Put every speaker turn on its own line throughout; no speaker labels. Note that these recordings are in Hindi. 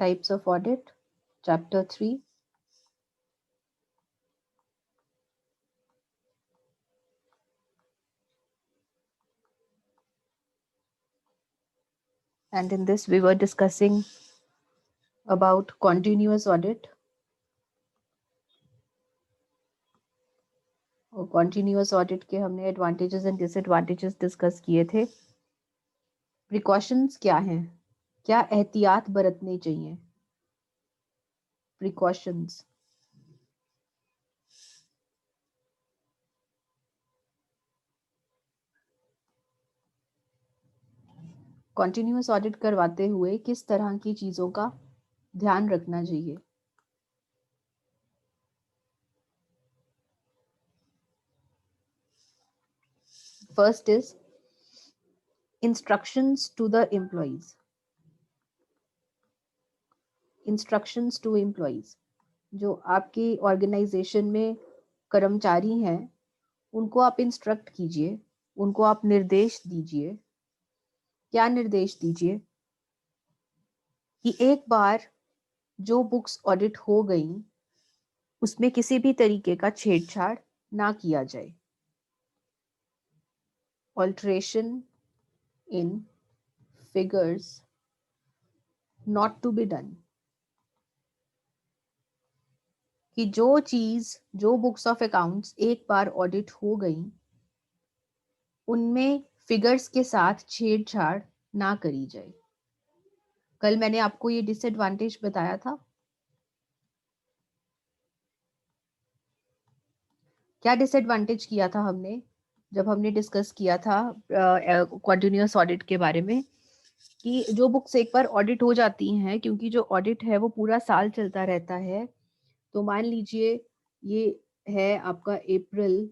Types of audit, Chapter 3. And in this, we were discussing about continuous audit. और continuous audit के हमने advantages and disadvantages discuss किए थे. Precautions क्या हैं? क्या एहतियात बरतने चाहिए? Precautions. कंटिन्यूअस ऑडिट करवाते हुए किस तरह की चीज़ों का ध्यान रखना चाहिए? First is instructions to the employees. Instructions to employees, जो आपकी ऑर्गेनाइजेशन में कर्मचारी हैं उनको आप इंस्ट्रक्ट कीजिए, उनको आप निर्देश दीजिए. क्या निर्देश दीजिए? कि एक बार जो बुक्स ऑडिट हो गई उसमें किसी भी तरीके का छेड़छाड़ ना किया जाए. Alteration in figures not to be done. कि जो बुक्स ऑफ अकाउंट्स एक बार ऑडिट हो गई उनमें फिगर्स के साथ छेड़छाड़ ना करी जाए. कल मैंने आपको ये डिसएडवांटेज बताया था. क्या डिसएडवांटेज किया था हमने जब हमने डिस्कस किया था कंटिन्यूअस ऑडिट के बारे में? कि जो बुक्स एक बार ऑडिट हो जाती हैं, क्योंकि जो ऑडिट है वो पूरा साल चलता रहता है. तो मान लीजिए ये है आपका April,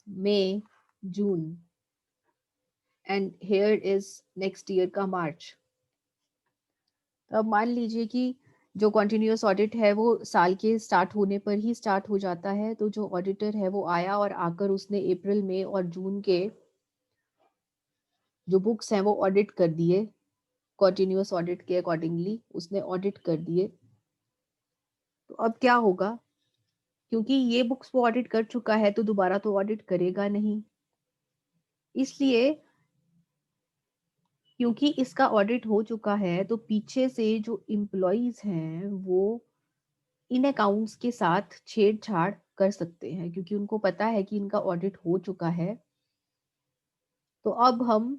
May, June and here is next year का मार्च. तो अब मान लीजिए कि जो कंटिन्यूअस ऑडिट है वो साल के स्टार्ट होने पर ही स्टार्ट हो जाता है. तो जो ऑडिटर है वो आया और आकर उसने अप्रैल, मई और जून के जो बुक्स हैं वो ऑडिट कर दिए. कंटिन्यूअस ऑडिट के अकॉर्डिंगली उसने ऑडिट कर दिए. तो अब क्या होगा? क्योंकि ये बुक्स वो ऑडिट कर चुका है तो दोबारा तो ऑडिट करेगा नहीं. इसलिए क्योंकि इसका ऑडिट हो चुका है तो पीछे से जो इम्प्लॉइज हैं वो इन अकाउंट्स के साथ छेड़छाड़ कर सकते हैं, क्योंकि उनको पता है कि इनका ऑडिट हो चुका है. तो अब हम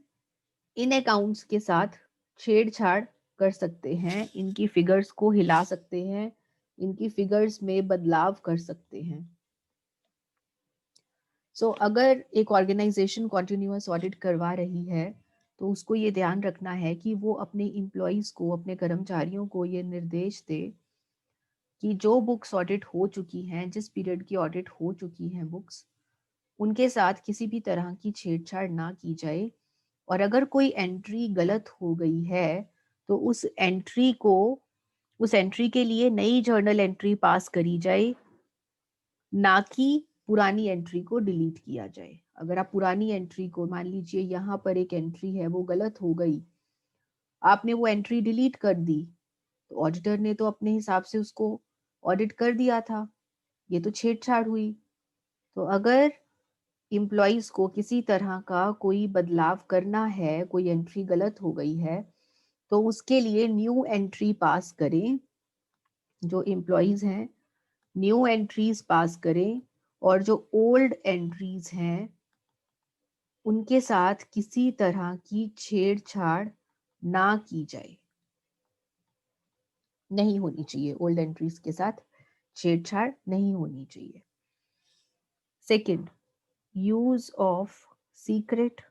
इन अकाउंट्स के साथ छेड़छाड़ कर सकते हैं, इनकी फिगर्स को हिला सकते हैं, इनकी फिगर्स में बदलाव कर सकते हैं. सो अगर एक ऑर्गेनाइजेशन कंटिन्यूअस ऑडिट करवा रही है तो उसको ये ध्यान रखना है कि वो अपने इम्प्लॉइज को, अपने कर्मचारियों को ये निर्देश दे कि जो बुक्स ऑडिट हो चुकी हैं, जिस पीरियड की ऑडिट हो चुकी हैं बुक्स, उनके साथ किसी भी तरह की छेड़छाड़ ना की जाए. और अगर कोई एंट्री गलत हो गई है तो उस एंट्री के लिए नई जर्नल एंट्री पास करी जाए, ना कि पुरानी एंट्री को डिलीट किया जाए. अगर आप पुरानी एंट्री को, मान लीजिए यहाँ पर एक एंट्री है वो गलत हो गई, आपने वो एंट्री डिलीट कर दी, तो ऑडिटर ने तो अपने हिसाब से उसको ऑडिट कर दिया था, ये तो छेड़छाड़ हुई. तो अगर इम्प्लॉइज को किसी तरह का कोई बदलाव करना है, कोई एंट्री गलत हो गई है, तो उसके लिए न्यू एंट्री पास करें. जो इम्प्लॉइज हैं न्यू एंट्रीज पास करें, और जो ओल्ड एंट्रीज हैं उनके साथ किसी तरह की छेड़छाड़ ना की जाए. नहीं होनी चाहिए, ओल्ड एंट्रीज के साथ छेड़छाड़ नहीं होनी चाहिए. Second, use of secret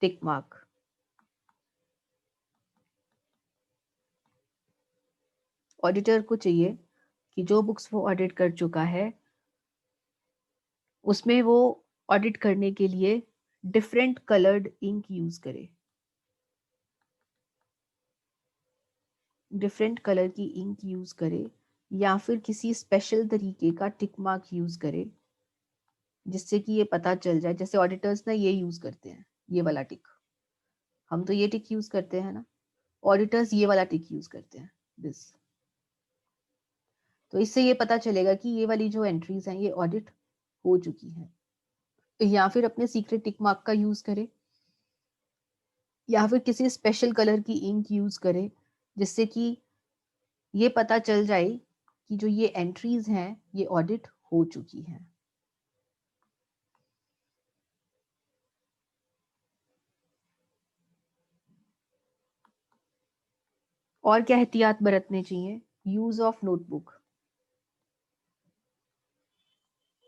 tick mark. Auditor को चाहिए कि जो बुक्स वो ऑडिट कर चुका है उसमें वो ऑडिट करने के लिए डिफरेंट कलर्ड इंक यूज करे. डिफरेंट कलर की इंक यूज करे या फिर किसी स्पेशल तरीके का टिक मार्क यूज करे, जिससे कि ये पता चल जाए. जैसे ऑडिटर्स ना ये यूज करते हैं, ये वाला टिक. हम तो ये टिक यूज करते हैं ना, ऑडिटर्स ये वाला टिक यूज करते हैं, दिस। तो इससे ये पता चलेगा कि ये वाली जो एंट्रीज हैं ये ऑडिट हो चुकी हैं। या फिर अपने सीक्रेट टिक मार्क का यूज करें, या फिर किसी स्पेशल कलर की इंक यूज करें, जिससे कि ये पता चल जाए कि जो ये एंट्रीज हैं ये ऑडिट हो चुकी हैं। और क्या एहतियात बरतने चाहिए? यूज ऑफ नोटबुक,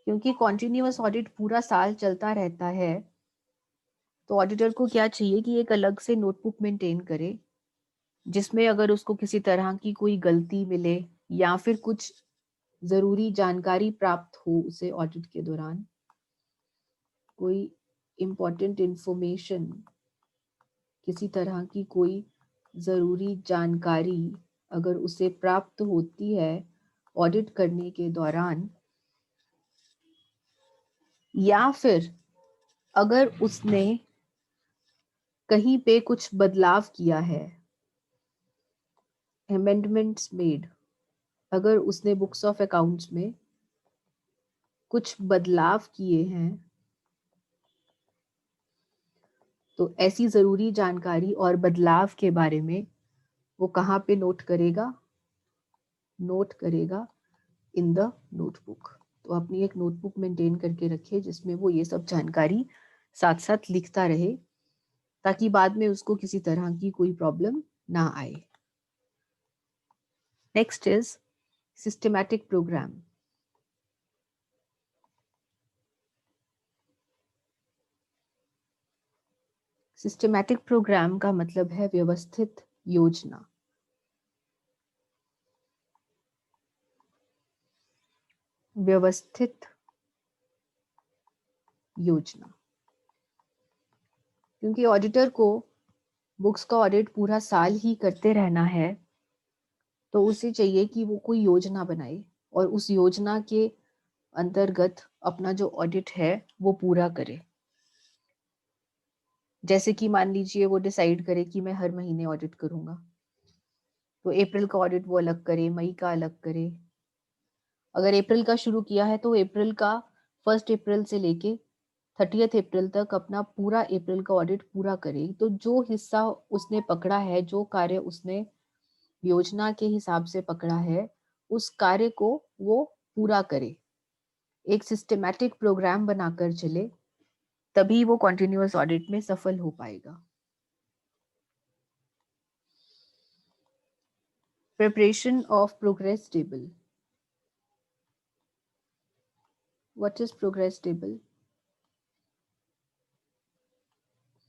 क्योंकि कॉन्टिन्यूअस ऑडिट पूरा साल चलता रहता है, तो ऑडिटर को क्या चाहिए कि एक अलग से नोटबुक मेंटेन करे, जिसमें अगर उसको किसी तरह की कोई गलती मिले या फिर कुछ जरूरी जानकारी प्राप्त हो उसे ऑडिट के दौरान, कोई इम्पोर्टेंट इंफॉर्मेशन, किसी तरह की कोई जरूरी जानकारी अगर उसे प्राप्त होती है ऑडिट करने के दौरान, या फिर अगर उसने कहीं पे कुछ बदलाव किया है, अमेंडमेंट्स मेड, अगर उसने बुक्स ऑफ अकाउंट्स में कुछ बदलाव किए हैं, तो ऐसी जरूरी जानकारी और बदलाव के बारे में वो कहाँ पे नोट करेगा? नोट करेगा इन द नोटबुक। तो अपनी एक नोटबुक मेंटेन करके रखे जिसमें वो ये सब जानकारी साथ साथ लिखता रहे, ताकि बाद में उसको किसी तरह की कोई प्रॉब्लम ना आए। Next is systematic programme. Systematic programme का मतलब है व्यवस्थित योजना। व्यवस्थित योजना, क्योंकि ऑडिटर को बुक्स का ऑडिट पूरा साल ही करते रहना है, तो उसे चाहिए कि वो कोई योजना बनाए और उस योजना के अंतर्गत अपना जो ऑडिट है वो पूरा करे। जैसे कि मान लीजिए वो डिसाइड करे कि मैं हर महीने ऑडिट करूंगा, तो अप्रैल का ऑडिट वो अलग करे, मई का अलग करे। अगर अप्रैल का शुरू किया है तो अप्रैल का 1 अप्रैल से लेके 30 अप्रैल तक अपना पूरा अप्रैल का ऑडिट पूरा करे। तो जो हिस्सा उसने पकड़ा है, जो कार्य उसने योजना के हिसाब से पकड़ा है, उस कार्य को वो पूरा करे, एक सिस्टमैटिक प्रोग्राम बनाकर चले, तभी वो कॉन्टिन्यूअस ऑडिट में सफल हो पाएगा। Preparation of progress table. What is progress table?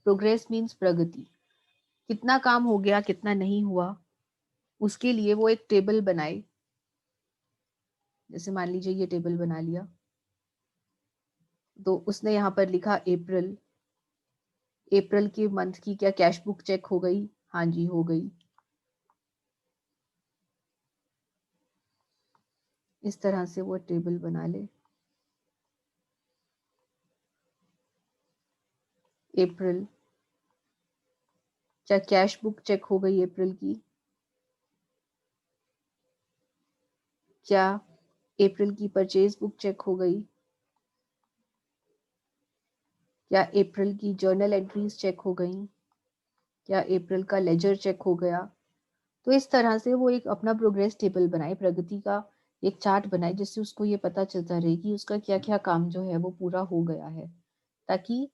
Progress means प्रगति, कितना काम हो गया, कितना नहीं हुआ, उसके लिए वो एक टेबल बनाए। जैसे मान लीजिए ये टेबल बना लिया, तो उसने यहाँ पर लिखा अप्रैल, अप्रैल के मंथ की क्या कैश बुक चेक हो गई? हाँ जी, हो गई। इस तरह से वो टेबल बना ले। अप्रैल, क्या कैश बुक चेक हो गई अप्रैल की? क्या अप्रैल की परचेज बुक चेक हो गई? क्या अप्रैल की जर्नल एंट्रीज चेक हो गई? क्या अप्रैल का लेजर चेक हो गया? तो इस तरह से वो एक अपना प्रोग्रेस टेबल बनाए, प्रगति का एक चार्ट बनाए, जिससे उसको ये पता चलता रहे कि उसका क्या क्या काम जो है वो पूरा हो गया है, ताकि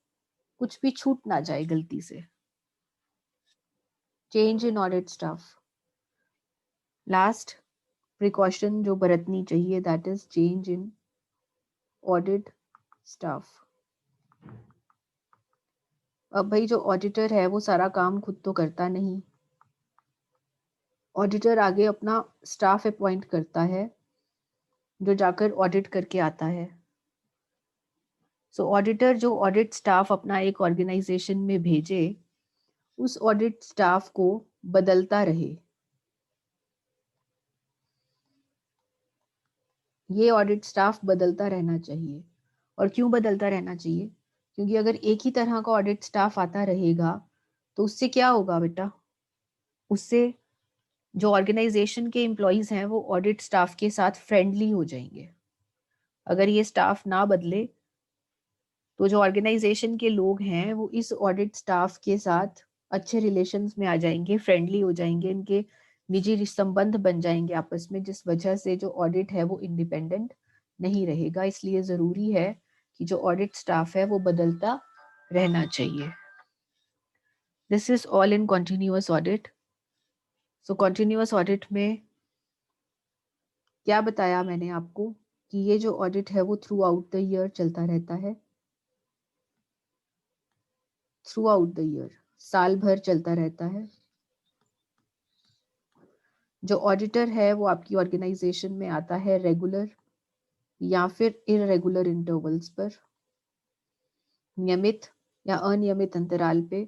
कुछ भी छूट ना जाए गलती से। Change in audit staff. Last precaution जो बरतनी चाहिए, that is change in audit staff. अब भाई जो ऑडिटर है वो सारा काम खुद तो करता नहीं, ऑडिटर आगे अपना स्टाफ अपॉइंट करता है जो जाकर ऑडिट करके आता है। सो ऑडिटर जो ऑडिट स्टाफ अपना एक ऑर्गेनाइजेशन में भेजे, उस ऑडिट स्टाफ को बदलता रहे। ये ऑडिट स्टाफ बदलता रहना चाहिए। और क्यों बदलता रहना चाहिए? क्योंकि अगर एक ही तरह का ऑडिट स्टाफ आता रहेगा तो उससे क्या होगा बेटा, उससे जो ऑर्गेनाइजेशन के एम्प्लॉयज हैं वो ऑडिट स्टाफ के साथ फ्रेंडली हो जाएंगे। अगर ये स्टाफ ना बदले तो जो ऑर्गेनाइजेशन के लोग हैं वो इस ऑडिट स्टाफ के साथ अच्छे रिलेशंस में आ जाएंगे, फ्रेंडली हो जाएंगे, इनके निजी संबंध बन जाएंगे आपस में, जिस वजह से जो ऑडिट है वो इंडिपेंडेंट नहीं रहेगा। इसलिए जरूरी है कि जो ऑडिट स्टाफ है वो बदलता रहना चाहिए। This is all in continuous audit. So continuous audit में क्या बताया मैंने आपको कि ये जो ऑडिट है वो थ्रू आउट द ईयर चलता रहता है। थ्रू आउट द ईयर, साल भर चलता रहता है। जो ऑडिटर है वो आपकी ऑर्गेनाइजेशन में आता है रेगुलर या फिर इरेगुलर इंटरवल्स पर, नियमित या अनियमित अंतराल पे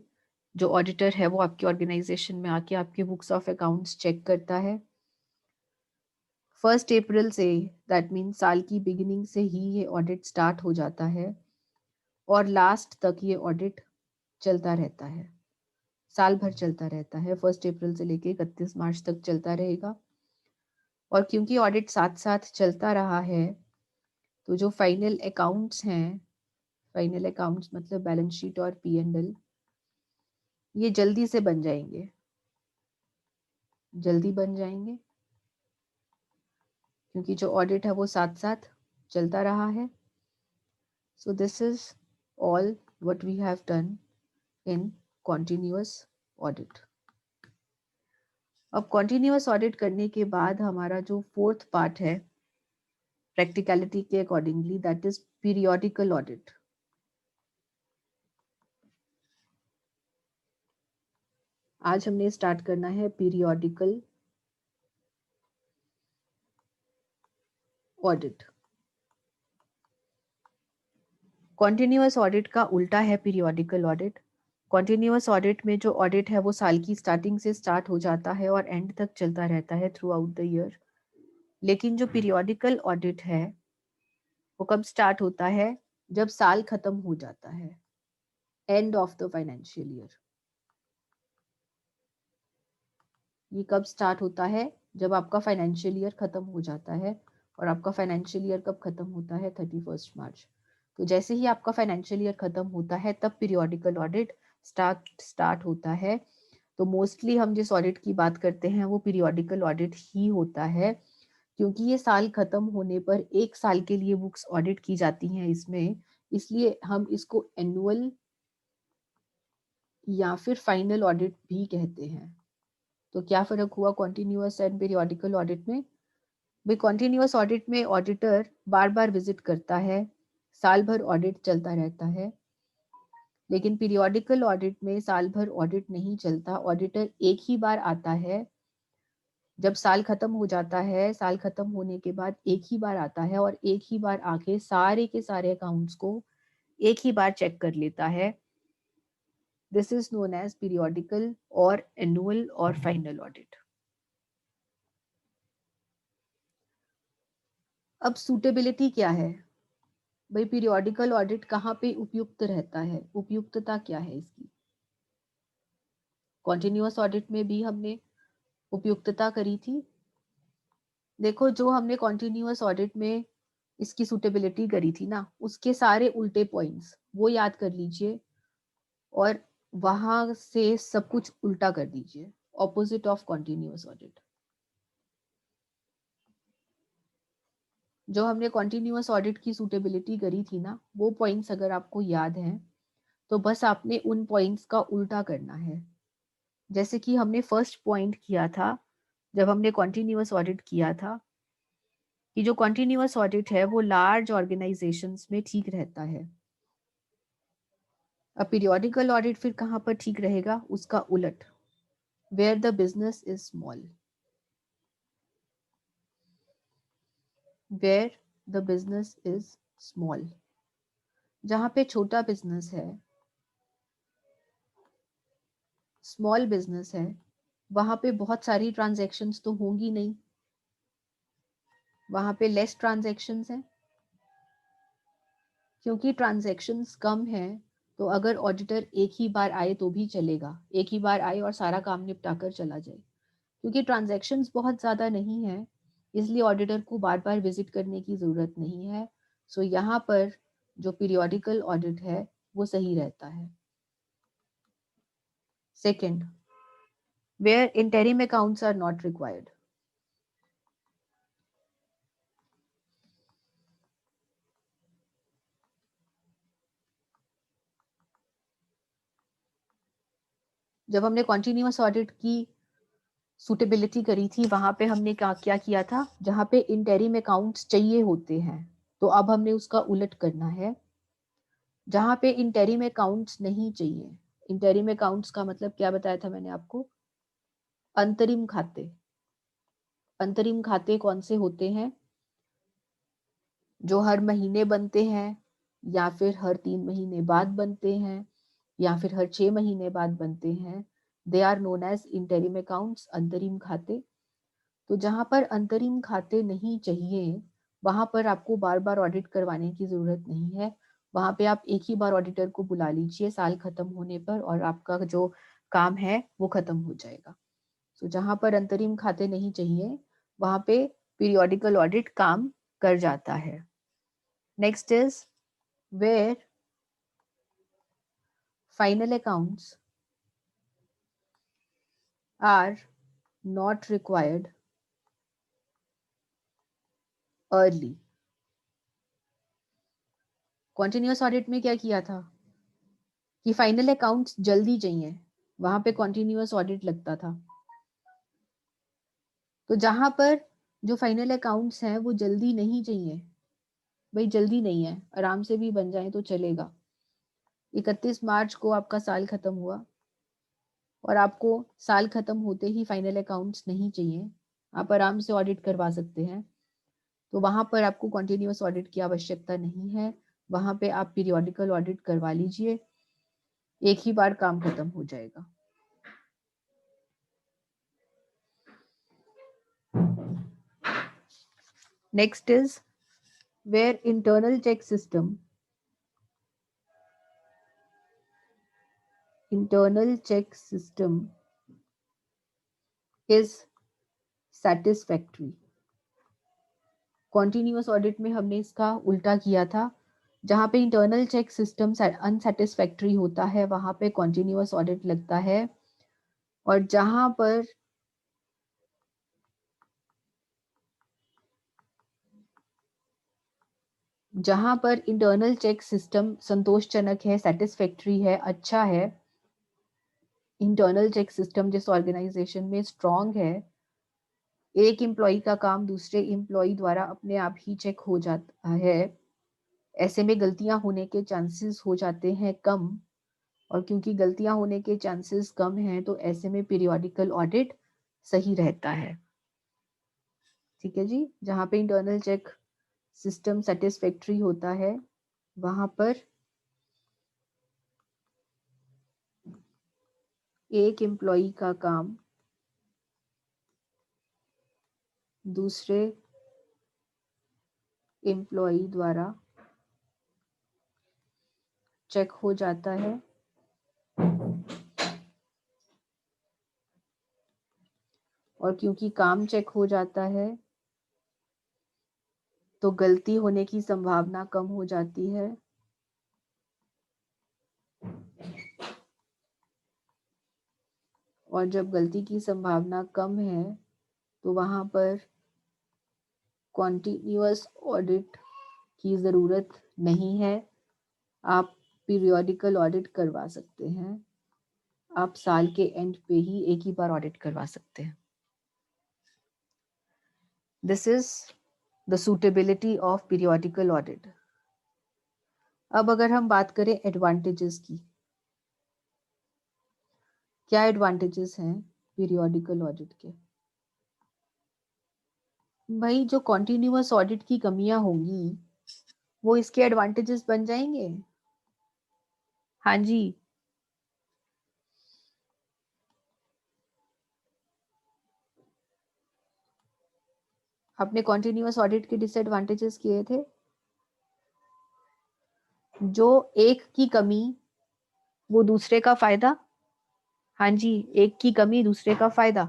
जो ऑडिटर है वो आपकी ऑर्गेनाइजेशन में आके आपके बुक्स ऑफ अकाउंट्स चेक करता है। 1 अप्रैल से, दैट मीन साल की बिगिनिंग से ही ये ऑडिट स्टार्ट हो जाता है और लास्ट तक ये ऑडिट चलता रहता है, साल भर चलता रहता है। 1 अप्रैल से लेके 31 मार्च तक चलता रहेगा। और क्योंकि ऑडिट साथ साथ चलता रहा है तो जो फाइनल अकाउंट्स हैं, फाइनल अकाउंट्स मतलब बैलेंस शीट और P&L, ये जल्दी से बन जाएंगे, जल्दी बन जाएंगे, क्योंकि जो ऑडिट है वो साथ साथ चलता रहा है। So this is all what we have done in continuous audit. अब कॉन्टिन्यूअस ऑडिट करने के बाद हमारा जो 4th पार्ट है प्रैक्टिकलिटी के accordingly, that is periodical audit. आज हमने स्टार्ट करना है पीरियोडिकल ऑडिट। कॉन्टिन्यूअस ऑडिट का उल्टा है पीरियोडिकल ऑडिट। कॉन्टिन्यूअस ऑडिट में जो ऑडिट है वो साल की स्टार्टिंग से स्टार्ट हो जाता है और एंड तक चलता रहता है थ्रू आउट द ईयर। लेकिन जो पीरियोडिकल ऑडिट है वो कब स्टार्ट होता है, जब साल खत्म हो जाता है, end of the financial year. ये कब स्टार्ट होता है, जब आपका फाइनेंशियल ईयर खत्म हो जाता है। और आपका फाइनेंशियल ईयर कब खत्म होता है, 31 मार्च। तो जैसे ही आपका फाइनेंशियल ईयर खत्म होता है तब पीरियोडिकल ऑडिट स्टार्ट होता है। तो मोस्टली हम जिस ऑडिट की बात करते हैं वो पीरियोडिकल ऑडिट ही होता है, क्योंकि ये साल खत्म होने पर 1 साल के लिए बुक्स ऑडिट की जाती हैं इसमें, इसलिए हम इसको एनुअल या फिर फाइनल ऑडिट भी कहते हैं। तो क्या फर्क हुआ कॉन्टिन्यूअस एंड पीरियोडिकल ऑडिट में? भाई कॉन्टिन्यूअस ऑडिट में ऑडिटर बार बार विजिट करता है, साल भर ऑडिट चलता रहता है। लेकिन पीरियोडिकल ऑडिट में साल भर ऑडिट नहीं चलता, ऑडिटर एक ही बार आता है, जब साल खत्म हो जाता है, साल खत्म होने के बाद एक ही बार आता है और एक ही बार आके सारे के सारे अकाउंट्स को एक ही बार चेक कर लेता है। This is known as periodical और एनुअल और फाइनल ऑडिट। अब सूटेबिलिटी क्या है भाई, पीरियोडिकल ऑडिट कहाँ पे उपयुक्त रहता है, उपयुक्तता क्या है इसकी? कॉन्टिन्यूअस ऑडिट में भी हमने उपयुक्तता करी थी। देखो जो हमने कॉन्टिन्यूअस ऑडिट में इसकी सूटेबिलिटी करी थी ना, उसके सारे उल्टे पॉइंट्स वो याद कर लीजिए और वहां से सब कुछ उल्टा कर दीजिए, ऑपोजिट ऑफ कॉन्टिन्यूअस ऑडिट। जो हमने कॉन्टिन्यूअस ऑडिट की सूटेबिलिटी करी थी ना, वो पॉइंट्स अगर आपको याद हैं तो बस आपने उन पॉइंट्स का उल्टा करना है। जैसे कि हमने फर्स्ट पॉइंट किया था जब हमने कॉन्टिन्यूअस ऑडिट किया था, कि जो कॉन्टिन्यूअस ऑडिट है वो लार्ज ऑर्गेनाइजेशंस में ठीक रहता है। अब पीरियोडिकल ऑडिट फिर कहाँ पर ठीक रहेगा, उसका उलट, where the business is small, where the business is small, जहाँ पे छोटा बिजनेस है, स्मॉल बिजनेस है, वहां पे बहुत सारी ट्रांजैक्शंस तो होंगी नहीं, वहां पे लेस ट्रांजैक्शंस हैं। क्योंकि ट्रांजैक्शंस कम है तो अगर ऑडिटर एक ही बार आए तो भी चलेगा, एक ही बार आए और सारा काम निपटा कर चला जाए, क्योंकि ट्रांजैक्शंस बहुत ज़्यादा नहीं है, इसलिए ऑडिटर को बार बार विजिट करने की ज़रूरत नहीं है। सो यहाँ पर जो पीरियोडिकल ऑडिट है वो सही रहता है। Second, where interim accounts are not required. जब हमने कॉन्टिन्यूअस ऑडिट की सूटेबिलिटी करी थी, वहां पे हमने क्या किया था, जहां पे इंटरिम अकाउंट्स चाहिए होते हैं, तो अब हमने उसका उलट करना है। जहां पे इंटरिम अकाउंट्स नहीं चाहिए, इंटरिम अकाउंट्स का मतलब क्या बताया था मैंने आपको, अंतरिम खाते। अंतरिम खाते कौन से होते हैं, जो हर महीने बनते हैं, या फिर हर 3 महीने बाद बनते हैं, या फिर हर 6 महीने बाद बनते हैं। They are known as interim accounts, अंतरिम खाते। तो जहां पर अंतरिम खाते नहीं चाहिए, वहां पर आपको बार बार ऑडिट करवाने की जरूरत नहीं है। वहां पे आप एक ही बार ऑडिटर को बुला लीजिए साल खत्म होने पर, और आपका जो काम है वो खत्म हो जाएगा। तो जहां पर अंतरिम खाते नहीं चाहिए, वहां पे पीरियोडिकल ऑडिट काम कर जाता है। Next is where final accounts are not required early. Continuous audit में क्या किया था कि फाइनल अकाउंट्स जल्दी चाहिए, वहां पे कॉन्टिन्यूअस ऑडिट लगता था। तो जहां पर जो फाइनल अकाउंट्स हैं वो जल्दी नहीं चाहिए, भाई जल्दी नहीं है, आराम से भी बन जाए तो चलेगा। 31 मार्च को आपका साल खत्म हुआ और आपको साल खत्म होते ही फाइनल अकाउंट्स नहीं चाहिए, आप आराम से ऑडिट करवा सकते हैं, तो वहां पर आपको कॉन्टिन्यूअस ऑडिट की आवश्यकता नहीं है। वहां पे आप पीरियोडिकल ऑडिट करवा लीजिए, एक ही बार काम खत्म हो जाएगा। Next is where internal check system is satisfactory। Continuous audit में हमने इसका उल्टा किया था, जहां पे इंटरनल चेक सिस्टम अनसेटिस्फैक्ट्री होता है वहां पे कॉन्टिन्यूअस ऑडिट लगता है, और जहां पर इंटरनल चेक सिस्टम संतोषजनक है, सेटिस्फैक्ट्री है, अच्छा है, इंटरनल चेक सिस्टम जिस ऑर्गेनाइजेशन में स्ट्रांग है, एक एम्प्लॉय का काम दूसरे एम्प्लॉय द्वारा अपने आप ही चेक हो जाता है, ऐसे में गलतियां होने के चांसेस हो जाते हैं कम, और क्योंकि गलतियां होने के चांसेस कम हैं तो ऐसे में पीरियोडिकल ऑडिट सही रहता है। ठीक है जी, जहां पे इंटरनल चेक सिस्टम सेटिस्फैक्ट्री होता है वहां पर एक एम्प्लॉय का काम दूसरे एम्प्लॉय द्वारा चेक हो जाता है, और क्योंकि काम चेक हो जाता है तो गलती होने की संभावना कम हो जाती है, और जब गलती की संभावना कम है तो वहां पर कॉन्टिन्यूअस ऑडिट की ज़रूरत नहीं है, आप पीरियोडिकल ऑडिट करवा सकते हैं, आप साल के एंड पे ही एक ही बार ऑडिट करवा सकते हैं। This is the suitability of periodical audit. अब अगर हम बात करें एडवांटेजेस की, क्या एडवांटेजेस हैं पीरियोडिकल ऑडिट के। भाई जो कॉन्टिन्यूअस ऑडिट की कमियां होंगी वो इसके एडवांटेजेस बन जाएंगे। हाँ जी, आपने कॉन्टिन्यूअस ऑडिट के डिसएडवांटेजेस किए थे, जो एक की कमी वो दूसरे का फायदा। हाँ जी, एक की कमी दूसरे का फायदा।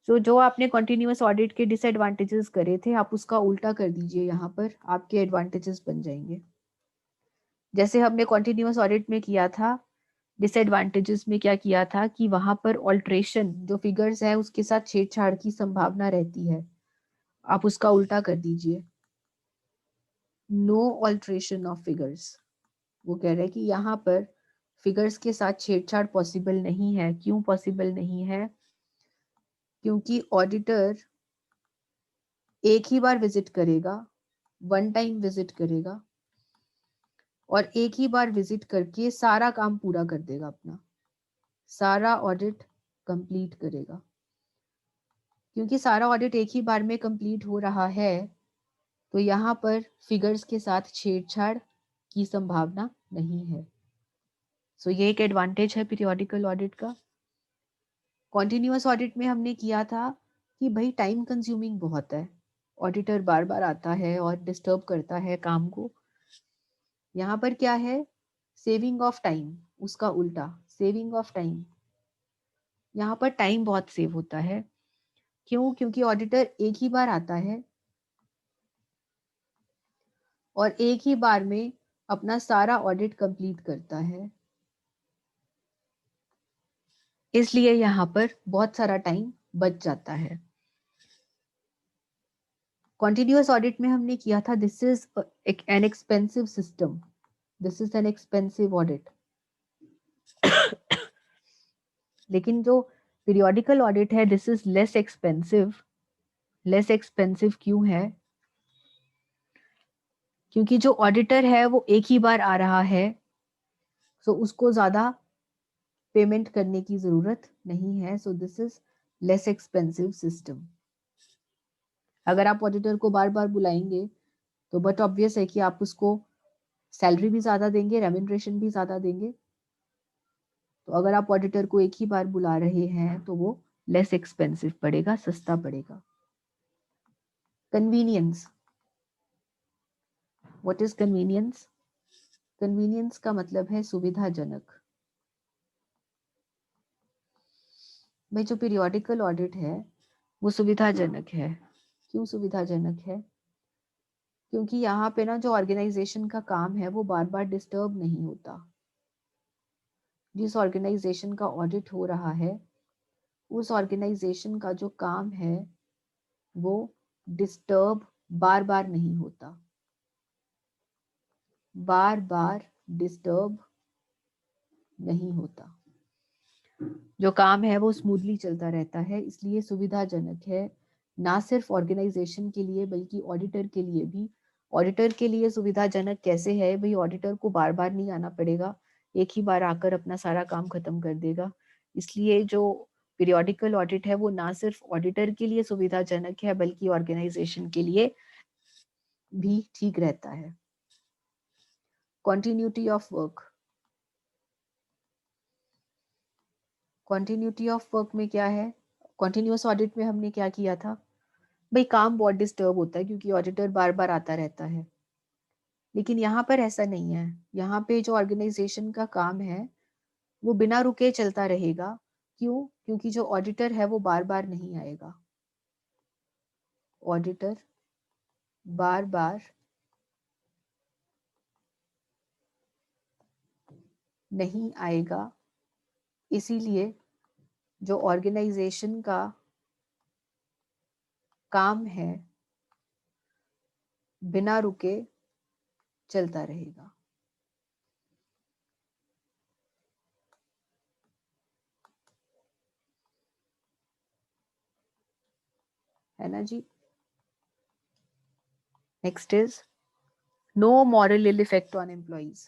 तो जो आपने कंटिन्यूअस ऑडिट के डिसएडवांटेजेस करे थे, आप उसका उल्टा कर दीजिए, यहाँ पर आपके एडवांटेजेस बन जाएंगे। जैसे हमने कंटिन्यूअस ऑडिट में किया था, डिसएडवांटेजेस में क्या किया था कि वहां पर ऑल्ट्रेशन जो फिगर्स है उसके साथ छेड़छाड़ की संभावना रहती है, आप उसका उल्टा कर दीजिए, नो ऑल्ट्रेशन ऑफ फिगर्स। वो कह रहे हैं कि यहाँ पर फिगर्स के साथ छेड़छाड़ पॉसिबल नहीं है। क्यों पॉसिबल नहीं है? क्योंकि ऑडिटर एक ही बार विजिट करेगा, वन टाइम विजिट करेगा, और एक ही बार विजिट करके सारा काम पूरा कर देगा, अपना सारा ऑडिट कंप्लीट करेगा। क्योंकि सारा ऑडिट एक ही बार में कंप्लीट हो रहा है, तो यहाँ पर फिगर्स के साथ छेड़छाड़ की संभावना नहीं है। सो ये एक एडवांटेज है पीरियोडिकल ऑडिट का। कॉन्टिन्यूअस ऑडिट में हमने किया था कि भाई टाइम कंज्यूमिंग बहुत है, ऑडिटर बार बार आता है और डिस्टर्ब करता है काम को। यहाँ पर क्या है, सेविंग ऑफ टाइम, उसका उल्टा सेविंग ऑफ टाइम। यहाँ पर टाइम बहुत सेव होता है। क्यों? क्योंकि ऑडिटर एक ही बार आता है और एक ही बार में अपना सारा ऑडिट कंप्लीट करता है, इसलिए यहाँ पर बहुत सारा टाइम बच जाता है। कॉन्टिन्यूअस ऑडिट में हमने किया था, this is an expensive system, this is an expensive audit. लेकिन जो पीरियोडिकल ऑडिट है, this is less expensive. Less expensive क्यों है? क्योंकि जो ऑडिटर है वो एक ही बार आ रहा है, सो उसको ज्यादा पेमेंट करने की जरूरत नहीं है। So this is less expensive system. अगर आप ऑडिटर को बार बार बुलाएंगे तो बट ऑब्वियस है कि आप उसको सैलरी भी ज्यादा देंगे, रेम्यूनरेशन भी ज्यादा देंगे। तो अगर आप ऑडिटर को एक ही बार बुला रहे हैं तो वो लेस एक्सपेंसिव पड़ेगा, सस्ता पड़ेगा। Convenience, what is convenience? Convenience का मतलब है सुविधाजनक। भाई जो पीरियोडिकल ऑडिट है वो सुविधाजनक है। क्यों सुविधाजनक है? क्योंकि यहाँ पे ना जो ऑर्गेनाइजेशन का काम है वो बार बार डिस्टर्ब नहीं होता। जिस ऑर्गेनाइजेशन का ऑडिट हो रहा है उस ऑर्गेनाइजेशन का जो काम है वो डिस्टर्ब बार बार नहीं होता, बार बार डिस्टर्ब नहीं होता। जो काम है वो स्मूथली चलता रहता है, इसलिए सुविधाजनक है, ना सिर्फ ऑर्गेनाइजेशन के लिए बल्कि ऑडिटर के लिए भी। ऑडिटर के लिए सुविधाजनक कैसे है? भाई ऑडिटर को बार बार नहीं आना पड़ेगा, एक ही बार आकर अपना सारा काम खत्म कर देगा। इसलिए जो पीरियोडिकल ऑडिट है वो ना सिर्फ ऑडिटर के लिए सुविधाजनक है बल्कि ऑर्गेनाइजेशन के लिए भी ठीक रहता है। Continuity of work, continuity of work में क्या है? कॉन्टिन्यूअस ऑडिट में हमने क्या किया था? भाई काम बहुत डिस्टर्ब होता है क्योंकि ऑडिटर बार बार आता रहता है। लेकिन यहाँ पर ऐसा नहीं है, यहाँ पे जो ऑर्गेनाइजेशन का काम है वो बिना रुके चलता रहेगा। क्यों? क्योंकि जो ऑडिटर है वो बार बार नहीं आएगा। ऑडिटर बार बार नहीं आएगा, इसीलिए जो ऑर्गेनाइजेशन का काम है बिना रुके चलता रहेगा। है ना जी? Next is no moral ill effect on employees.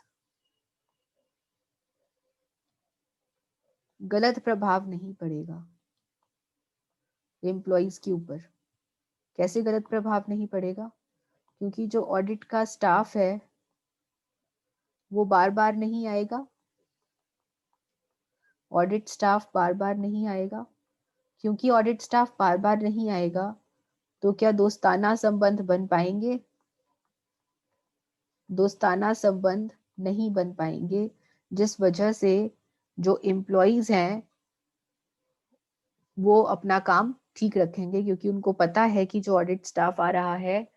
गलत प्रभाव नहीं पड़ेगा एम्प्लॉइज के ऊपर। कैसे गलत प्रभाव नहीं पड़ेगा? क्योंकि जो ऑडिट का स्टाफ है वो बार बार नहीं आएगा, ऑडिट स्टाफ बार बार नहीं आएगा। क्योंकि ऑडिट स्टाफ बार बार नहीं आएगा तो क्या दोस्ताना संबंध बन पाएंगे? दोस्ताना संबंध नहीं बन पाएंगे। जिस वजह से जो एम्प्लॉइज हैं वो अपना काम ठीक रखेंगे, क्योंकि उनको पता है कि जो ऑडिट स्टाफ आ रहा है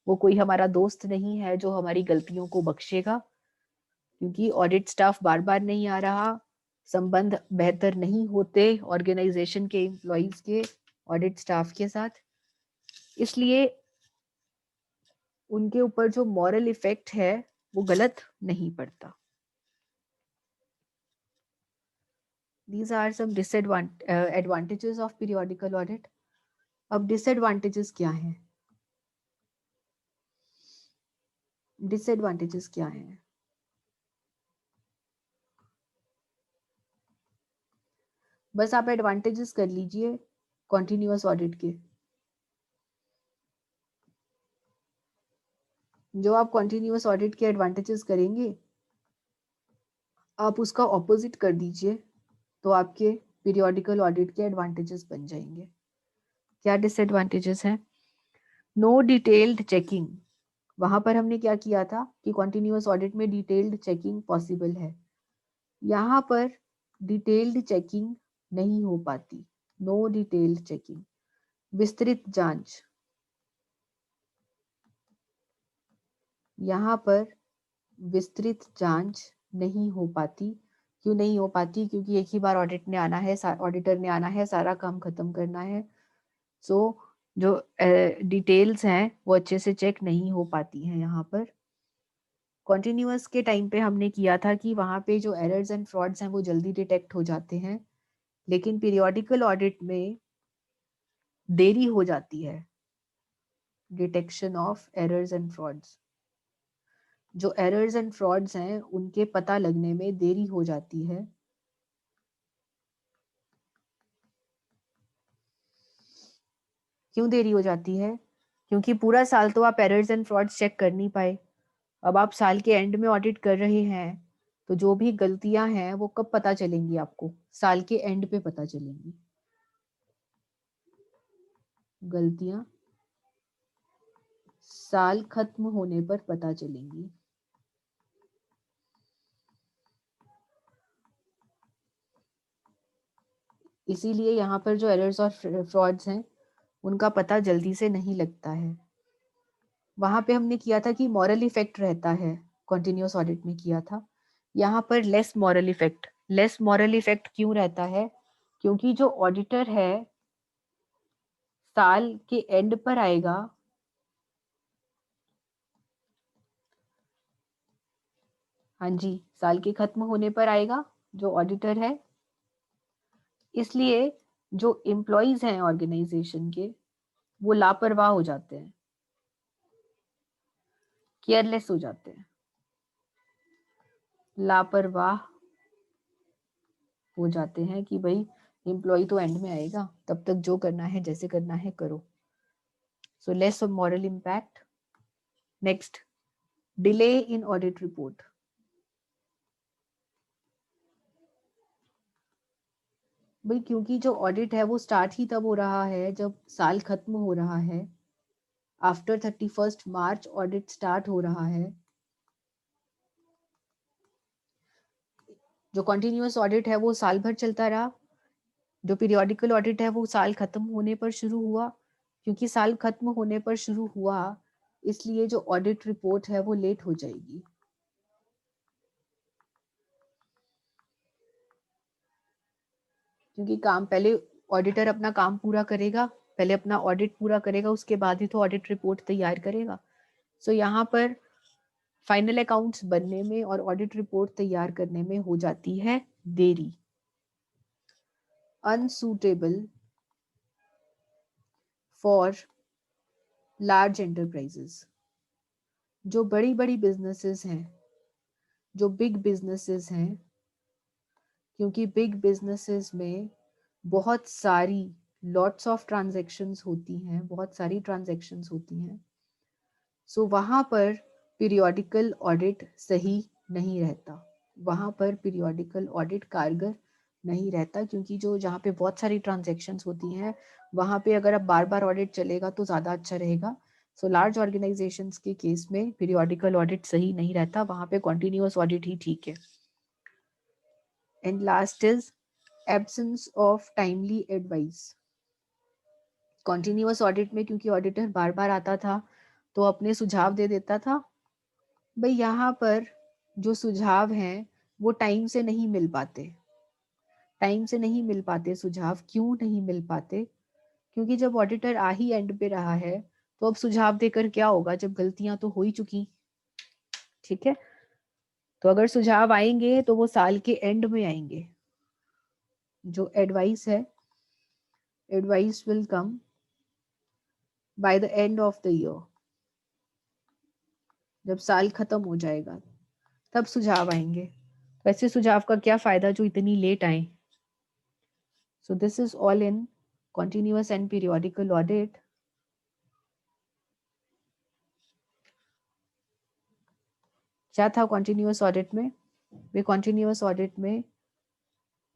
वो कोई हमारा दोस्त नहीं है जो हमारी गलतियों को बख्शेगा, क्योंकि ऑडिट स्टाफ बार बार नहीं आ रहा, संबंध बेहतर नहीं होते ऑर्गेनाइजेशन के एम्प्लॉइज के ऑडिट स्टाफ के साथ, इसलिए उनके ऊपर जो मॉरल इफेक्ट है वो गलत नहीं पड़ता। These are some advantages of periodical audit. अब डिसएडवांटेजेस क्या हैं? डिसएडवांटेजेस क्या हैं? बस आप एडवांटेजेस कर लीजिए कॉन्टिन्यूअस ऑडिट के। जो आप कॉन्टिन्यूअस ऑडिट के एडवांटेजेस करेंगे आप उसका ऑपोजिट कर दीजिए तो आपके पीरियोडिकल ऑडिट के एडवांटेजेस बन जाएंगे। क्या डिसएडवांटेजेस हैं? Know detailed checking. वहां पर हमने क्या किया था कि कॉन्टिन्यूअस ऑडिट में डिटेल्ड चेकिंग पॉसिबल है, यहाँ पर डिटेल्ड चेकिंग नहीं हो पाती। Know detailed checking. विस्तृत जांच, यहाँ पर विस्तृत जांच नहीं हो पाती। क्यों नहीं हो पाती? क्योंकि एक ही बार ऑडिट ने आना है, ऑडिटर ने आना है, सारा काम खत्म करना है, सो जो डिटेल्स हैं वो अच्छे से चेक नहीं हो पाती हैं यहाँ पर। कॉन्टिन्यूअस के टाइम पे हमने किया था कि वहाँ पे जो एरर्स एंड फ्रॉड्स हैं वो जल्दी डिटेक्ट हो जाते हैं, लेकिन पीरियोडिकल ऑडिट में देरी हो जाती है detection of errors and frauds. जो एरर्स एंड फ्रॉड्स हैं उनके पता लगने में देरी हो जाती है। क्यों देरी हो जाती है? क्योंकि पूरा साल तो आप एरर्स एंड फ्रॉड्स चेक कर नहीं पाए। अब आप साल के एंड में ऑडिट कर रहे हैं तो जो भी गलतियां हैं वो कब पता चलेंगी आपको? साल के एंड पे पता चलेंगी। गलतियां साल खत्म होने पर पता चलेंगी। इसीलिए यहाँ पर जो एरर्स और फ्रॉड्स हैं उनका पता जल्दी से नहीं लगता है। वहां पे हमने किया था कि मॉरल इफेक्ट रहता है, कॉन्टिन्यूअस ऑडिट में किया था। यहाँ पर less moral effect. Less moral effect क्यों रहता है? क्योंकि जो ऑडिटर है साल के एंड पर आएगा, हाँ जी, साल के खत्म होने पर आएगा जो ऑडिटर है, इसलिए जो एम्प्लॉइज हैं ऑर्गेनाइजेशन के वो लापरवाह हो जाते हैं, केयरलेस हो जाते हैं, लापरवाह हो जाते हैं कि भाई एम्प्लॉय तो एंड में आएगा, तब तक जो करना है जैसे करना है करो। So less of moral impact. Next, delay in audit report. भाई क्योंकि जो ऑडिट है वो स्टार्ट ही तब हो रहा है जब साल खत्म हो रहा है। आफ्टर 31 मार्च ऑडिट स्टार्ट हो रहा है। जो कॉन्टिन्यूअस ऑडिट है वो साल भर चलता रहा, जो पीरियोडिकल ऑडिट है वो साल खत्म होने पर शुरू हुआ। क्योंकि साल खत्म होने पर शुरू हुआ इसलिए जो ऑडिट रिपोर्ट है वो लेट हो जाएगी। क्योंकि काम पहले ऑडिटर अपना काम पूरा करेगा, पहले अपना ऑडिट पूरा करेगा, उसके बाद ही तो ऑडिट रिपोर्ट तैयार करेगा। सो यहाँ पर फाइनल अकाउंट्स बनने में और ऑडिट रिपोर्ट तैयार करने में हो जाती है देरी। Unsuitable for large enterprises. जो बड़ी बड़ी बिजनेसेस हैं, जो बिग बिजनेसेस हैं, क्योंकि बिग बिजनेसेस में बहुत सारी लॉट्स ऑफ ट्रांजैक्शंस होती हैं, बहुत सारी ट्रांजैक्शंस होती हैं, सो वहाँ पर पीरियोडिकल ऑडिट सही नहीं रहता। वहाँ पर पीरियोडिकल ऑडिट कारगर नहीं रहता, क्योंकि जो जहाँ पे बहुत सारी ट्रांजैक्शंस होती हैं वहाँ पे अगर अब बार बार ऑडिट चलेगा तो ज़्यादा अच्छा रहेगा। सो लार्ज ऑर्गेनाइजेशंस के केस में पीरियोडिकल ऑडिट सही नहीं रहता, वहाँ पे कॉन्टिन्यूअस ऑडिट ही ठीक है। And last is absence of timely advice. Continuous audit में क्योंकि ऑडिटर बार बार आता था तो अपने सुझाव दे देता था, भाई यहाँ पर जो सुझाव हैं वो टाइम से नहीं मिल पाते। टाइम से नहीं मिल पाते सुझाव, क्यों नहीं मिल पाते? क्योंकि जब ऑडिटर आ ही एंड पे रहा है तो अब सुझाव देकर क्या होगा, जब गलतियां तो हो ही चुकी। ठीक है, तो अगर सुझाव आएंगे तो वो साल के एंड में आएंगे। जो एडवाइस है, advice will come by the end of the year. जब साल खत्म हो जाएगा तब सुझाव आएंगे। तो ऐसे सुझाव का क्या फायदा जो इतनी लेट आए? सो this is all in continuous and periodical audit. क्या था कॉन्टिन्यूअस ऑडिट में? वे कॉन्टिन्यूअस ऑडिट में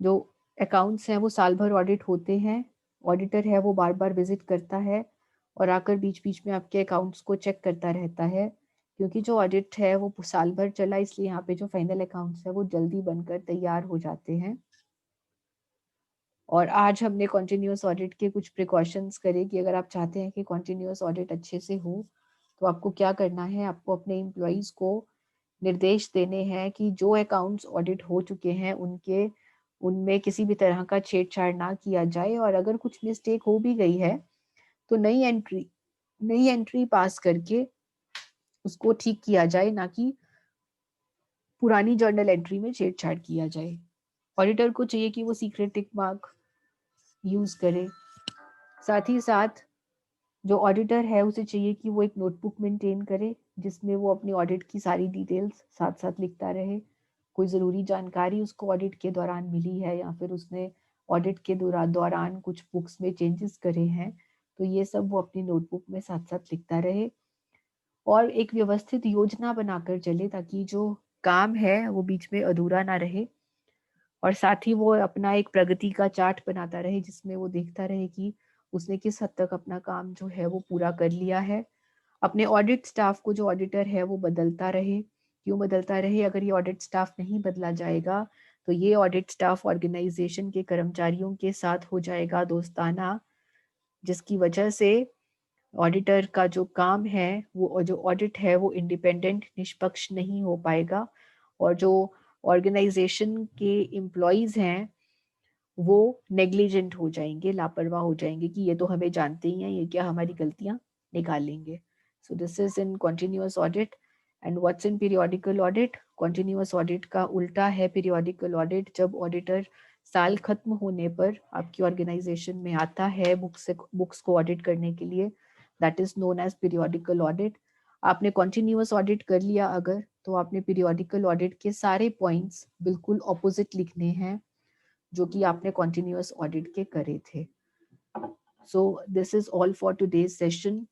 जो अकाउंट्स हैं वो साल भर ऑडिट होते हैं। ऑडिटर है वो बार बार विजिट करता है और आकर बीच बीच में आपके अकाउंट्स को चेक करता रहता है। क्योंकि जो ऑडिट है वो साल भर चला, इसलिए यहाँ पे जो फाइनल अकाउंट्स है वो जल्दी बनकर तैयार हो जाते हैं। और आज हमने कॉन्टिन्यूअस ऑडिट के कुछ प्रिकॉशंस करे कि अगर आप चाहते हैं कि कॉन्टिन्यूअस ऑडिट अच्छे से हो तो आपको क्या करना है। आपको अपने एम्प्लॉयज़ को निर्देश देने हैं कि जो अकाउंट्स ऑडिट हो चुके हैं उनमें किसी भी तरह का छेड़छाड़ ना किया जाए, और अगर कुछ मिस्टेक हो भी गई है तो नई एंट्री पास करके उसको ठीक किया जाए, ना कि पुरानी जर्नल एंट्री में छेड़छाड़ किया जाए। ऑडिटर को चाहिए कि वो सीक्रेट टिक मार्क यूज करे। साथ ही साथ जो ऑडिटर है उसे चाहिए कि वो एक नोटबुक मेंटेन करे जिसमें वो अपनी ऑडिट की सारी डिटेल्स साथ साथ लिखता रहे। कोई ज़रूरी जानकारी उसको ऑडिट के दौरान मिली है या फिर उसने ऑडिट के दौरान कुछ बुक्स में चेंजेस करे हैं, तो ये सब वो अपनी नोटबुक में साथ साथ लिखता रहे और एक व्यवस्थित योजना बनाकर चले ताकि जो काम है वो बीच में अधूरा ना रहे। और साथ ही वो अपना एक प्रगति का चार्ट बनाता रहे जिसमें वो देखता रहे कि उसने किस हद तक अपना काम जो है वो पूरा कर लिया है। अपने ऑडिट स्टाफ को, जो ऑडिटर है वो बदलता रहे। क्यों बदलता रहे? अगर ये ऑडिट स्टाफ नहीं बदला जाएगा तो ये ऑडिट स्टाफ ऑर्गेनाइजेशन के कर्मचारियों के साथ हो जाएगा दोस्ताना, जिसकी वजह से ऑडिटर का जो काम है वो, जो ऑडिट है वो इंडिपेंडेंट निष्पक्ष नहीं हो पाएगा। और जो ऑर्गेनाइजेशन के एम्प्लॉयज़ हैं वो नेग्लिजेंट हो जाएंगे, लापरवाह हो जाएंगे कि ये तो हमें जानते ही हैं, ये क्या हमारी गलतियां निकालेंगे। सो this is in continuous audit. And what's in periodical audit? Continuous audit का उल्टा है पीरियोडिकल ऑडिट। जब ऑडिटर साल खत्म होने पर आपकी ऑर्गेनाइजेशन में आता है बुक्स को ऑडिट करने के लिए, that is known as periodical audit. आपने कॉन्टिन्यूअस ऑडिट कर लिया अगर, तो आपने पीरियोडिकल ऑडिट के सारे पॉइंट्स बिल्कुल ऑपोजिट लिखने हैं जो कि आपने कॉन्टिन्यूअस ऑडिट के करे थे। सो this is all for today's session.